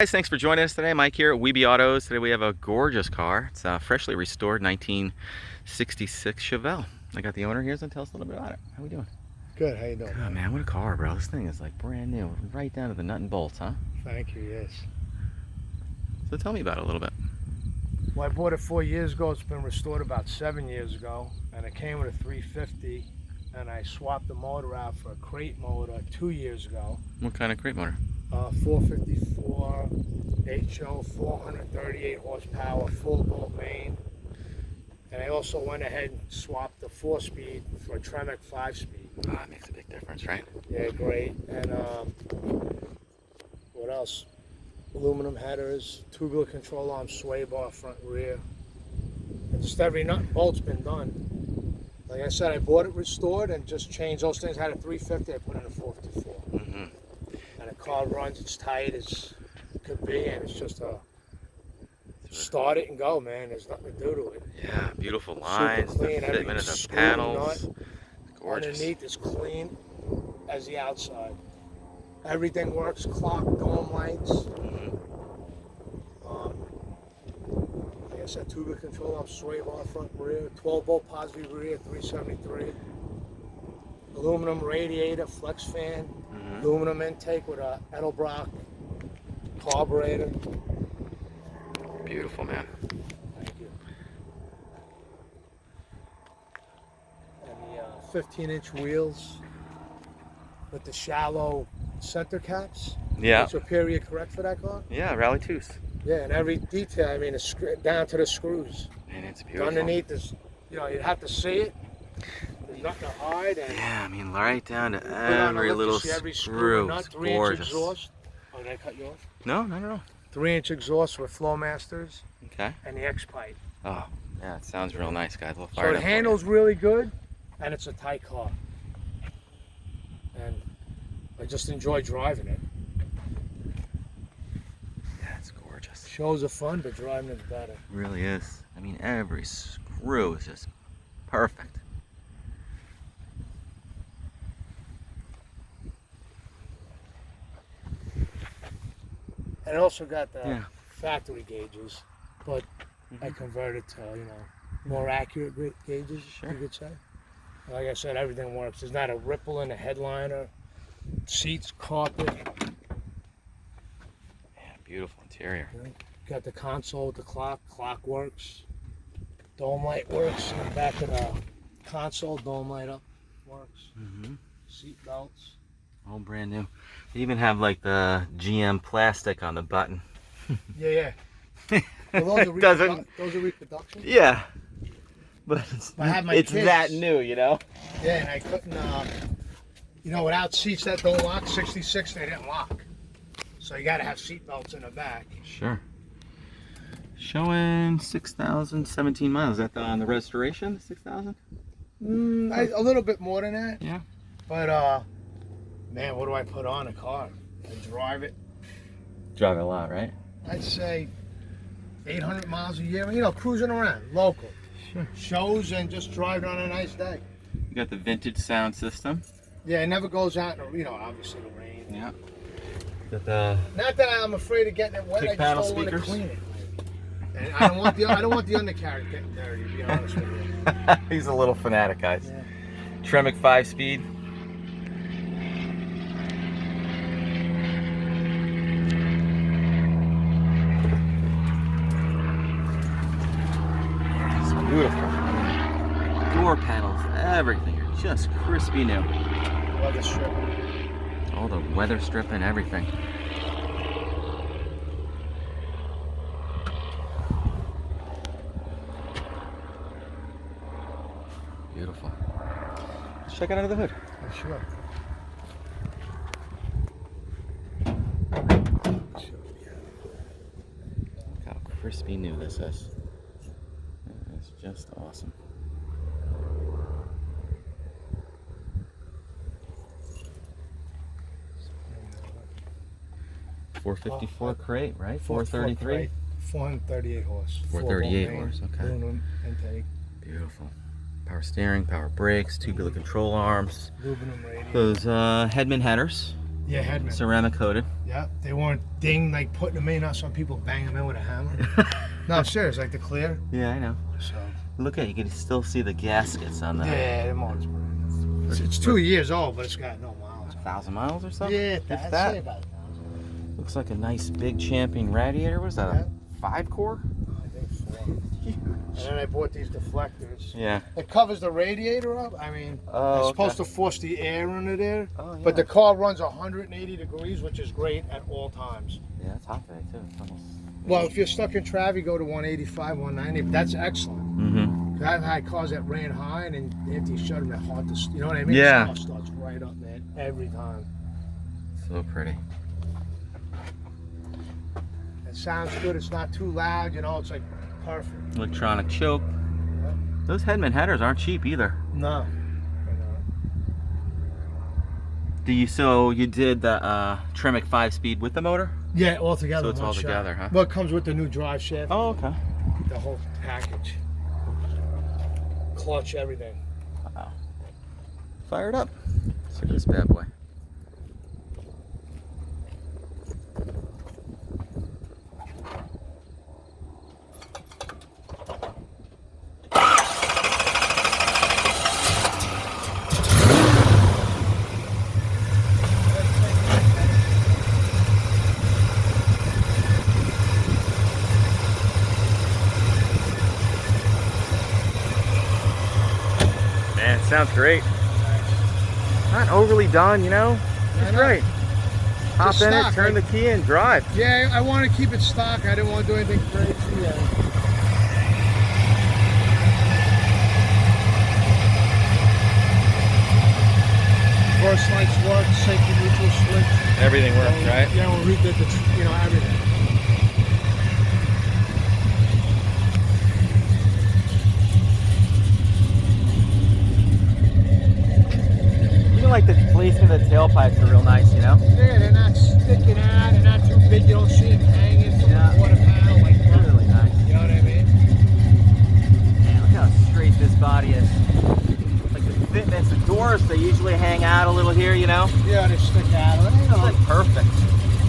Guys, thanks for joining us today. Mike here at Weeby Autos. Today we have a gorgeous car. It's a freshly restored 1966 Chevelle. I got the owner here, so tell us a little bit about it. How we doing? Good, how you doing? Good, man. What a car, bro. This thing is like brand new, right down to the nut and bolts, huh? Thank you, yes. So tell me about it a little bit. Well, I bought it 4 years ago. It's been restored about 7 years ago, and it came with a 350, and I swapped the motor out for a crate motor 2 years ago. What kind of crate motor? 454 HO, 438 horsepower, full bolt main. And I also went ahead and swapped the 4-speed for a Tremic 5-speed. Oh, that makes a big difference, right? Yeah, great. And what else? Aluminum headers, tubular control arm, sway bar, front and rear. And just every nut and bolt's been done. Like I said, I bought it restored and just changed those things. I had a 350, I put in a 454. Mm-hmm. And the car runs, it's tight as it could be, and it's just a start it and go, man. There's nothing to do to it. Yeah, beautiful lines, the clean, fitment of the panels. Gorgeous. Underneath is clean as the outside. Everything works, clock, dome lights. Mm-hmm. Like I said, tubular control arm, sway bar, front and rear, 12-volt positive rear, 373. Aluminum radiator, flex fan, aluminum intake with a Edelbrock carburetor. Beautiful, man. Thank you. And the 15-inch wheels with the shallow center caps. Yeah. Superior correct for that car? Yeah, Rally 2s. Yeah, and every detail, I mean, it's down to the screws. Man, it's beautiful. Underneath is, you'd have to see it. There's nothing to hide. And yeah, I mean, right down to every little screw. It's 3-inch gorgeous. exhaust. Oh, did I cut you off? No, not at all. 3-inch exhaust with Flowmasters. Okay. And the X-pipe. Oh, yeah, it sounds real nice, guys. A little So fired it up. handles really good, and it's a tight car. And I just enjoy driving it. Yeah, it's gorgeous. Shows are fun, but driving is better. It really is. I mean, every screw is just perfect. And it also got the Yeah. factory gauges, but I converted to, more accurate gauges, Sure. you could say. Like I said, everything works. There's not a ripple in the headliner, seats, carpet. Yeah, beautiful interior. Got the console with the clock works. Dome light works in the back of the console, dome light up works. Seat belts. All brand new. They even have like the GM plastic on the button. Yeah. Well, those are reproductions? Yeah. But I had my it's kids. that new, you know? Yeah, and I couldn't, without seats that don't lock, 66, they didn't lock. So you got to have seat belts in the back. Sure. Showing 6,017 miles. Is that on the restoration, 6,000? A little bit more than that. Yeah. But, man, what do I put on a car? I drive it. Drive it a lot, right? I'd say 800 miles a year, cruising around, local. Sure. Shows and just driving on a nice day. You got the vintage sound system. Yeah, it never goes out in, obviously the rain. Yeah. Got the Not that I'm afraid of getting it wet, kick I panel just don't want to speakers. clean it. And I don't want the undercarriage getting dirty, to be honest with you. He's a little fanatic, guys. Yeah. Tremic 5-speed. It's beautiful. Door panels, everything are just crispy new. Leather strip. All the weather strip and everything. Beautiful. Let's check it under the hood. Oh, sure. Look how crispy new this is. It's just awesome. $454 crate, right? 433. 438 horse. 438 horse, okay. Aluminum intake. Beautiful. Power steering, power brakes, tubular control arms. Aluminum radiator. Those Headman Headers. Yeah, Headman. ceramic coated. Yeah, they weren't ding like putting them in. Now some people bang them in with a hammer. No, I'm serious, like the clear. Yeah, I know. So. Look at it, you can still see the gaskets on that. Yeah, the motor's brand. It's 2 years old, but it's got no miles. 1,000 miles or something? Yeah, If that's that. about 1,000. Looks like a nice big Champion Radiator. What is that? Yeah. A 5-core? I think 4. And then I bought these deflectors. Yeah. It covers the radiator up. I mean, it's supposed to force the air under there. Oh, yeah. But the car runs 180 degrees, which is great at all times. Yeah, it's hot today too. It's almost. Well, if you're stuck in traffic, go to 185, 190. But that's excellent. Mm-hmm. I've had cars that ran high, and then after you shut them, they're hard to, you know what I mean? Yeah. The car starts right up, man, every time. So pretty. It sounds good. It's not too loud, you know. It's like perfect. Electronic choke. Yeah. Those Headman Headers aren't cheap either. No. So you did the Tremic 5-speed with the motor? Yeah, all together. So it's one all shot. together, huh? Well, it comes with the new drive shaft. Oh, okay. The whole package. Clutch, everything. Wow. Fire it up. Let's look at this bad boy. Man, it sounds great. Not overly done, you know? It's great. Hop in it, turn the key and drive. Yeah, I want to keep it stock. I didn't want to do anything crazy. First lights work, safety neutral switch. Everything works, right? Yeah, we redid the, everything. Even like the placement of the tailpipes are real nice, you know? Yeah, they're not sticking out, they're not too big, you don't see them hanging from the quarter panel like that. Really nice. You know what I mean? Man, look how straight this body is. Like the fitments, the doors, they usually hang out a little here, you know? Yeah, they stick out. It's like perfect.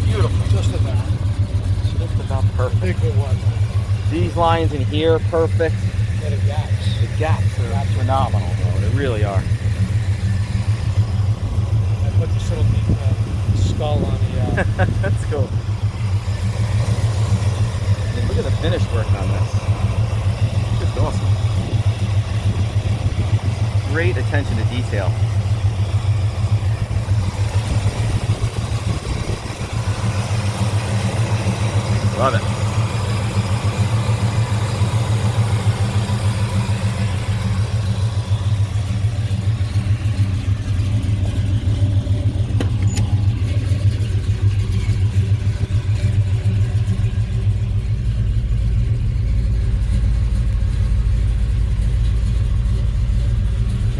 Beautiful. Just about. Just about perfect. Big good one. These lines in here, perfect. Yeah, the gaps. The gaps are phenomenal, though. They really are. I put this little skull on the. That's cool. I mean, look at the finish work on this. Just awesome. Great attention to detail. Love it.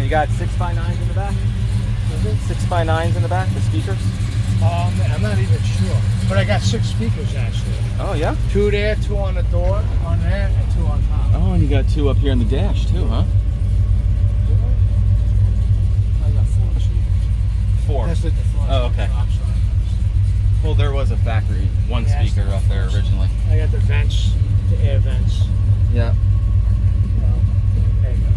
You got 6x9s in the back? 6x9s in the back, the speakers? I'm not even sure. But I got 6 speakers actually. Oh, yeah? 2 there, 2 on the door, on there, and 2 on top. Oh, and you got 2 up here in the dash, too, huh? I got 4 speakers. 4. That's the front. Oh, okay. Top side. Well, there was a factory 1 Yeah, speaker up there originally. I got the vents, the air vents. Yeah. There you go.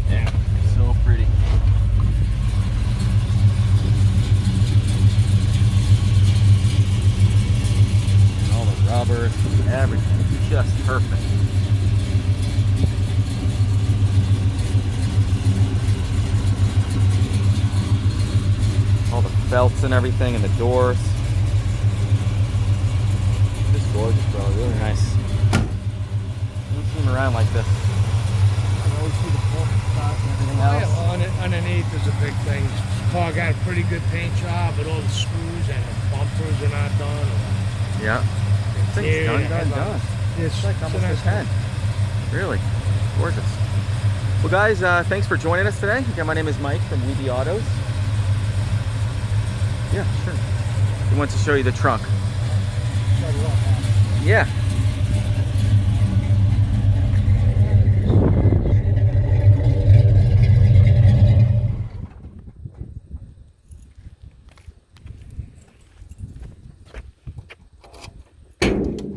Yeah, so pretty. And all the rubbers, everything, just perfect. All the felts and everything, and the doors. Just gorgeous, bro. Really nice. You don't see them around like this. I always see the full shots and everything Yeah, else. well, underneath is a big thing. Car got a pretty good paint job, but all the screws and the bumpers are not done. Yeah. Thing's Interior, done. It's Like almost a nice 10. Really. Gorgeous. Well, guys, thanks for joining us today. Again, my name is Mike from Weeby Autos. Yeah, sure. He wants to show you the trunk. Shut it up, man. Yeah.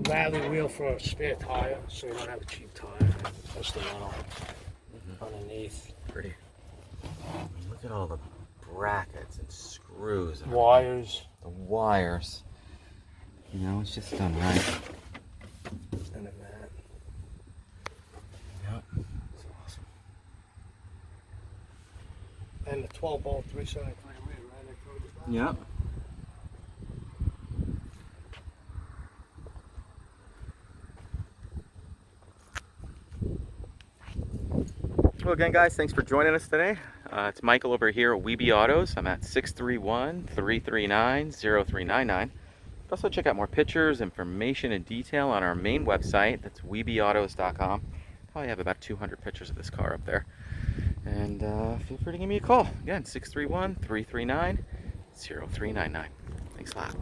Rally wheel for a spare tire, so you don't have a cheap tire. That's the metal underneath. Pretty. Look at all the brackets and screws. And Wires. the wires. You know, it's just done right. And a mat. Yep. It's awesome. And the 12 bolt 373 rear, right? I told you about. Yep. Well, again, guys, thanks for joining us today. It's Michael over here at Weeby Autos. I'm at 631-339-0399. Also, check out more pictures, information, and detail on our main website. That's weebyautos.com. Probably have about 200 pictures of this car up there. And feel free to give me a call. Again, 631-339-0399. Thanks a lot.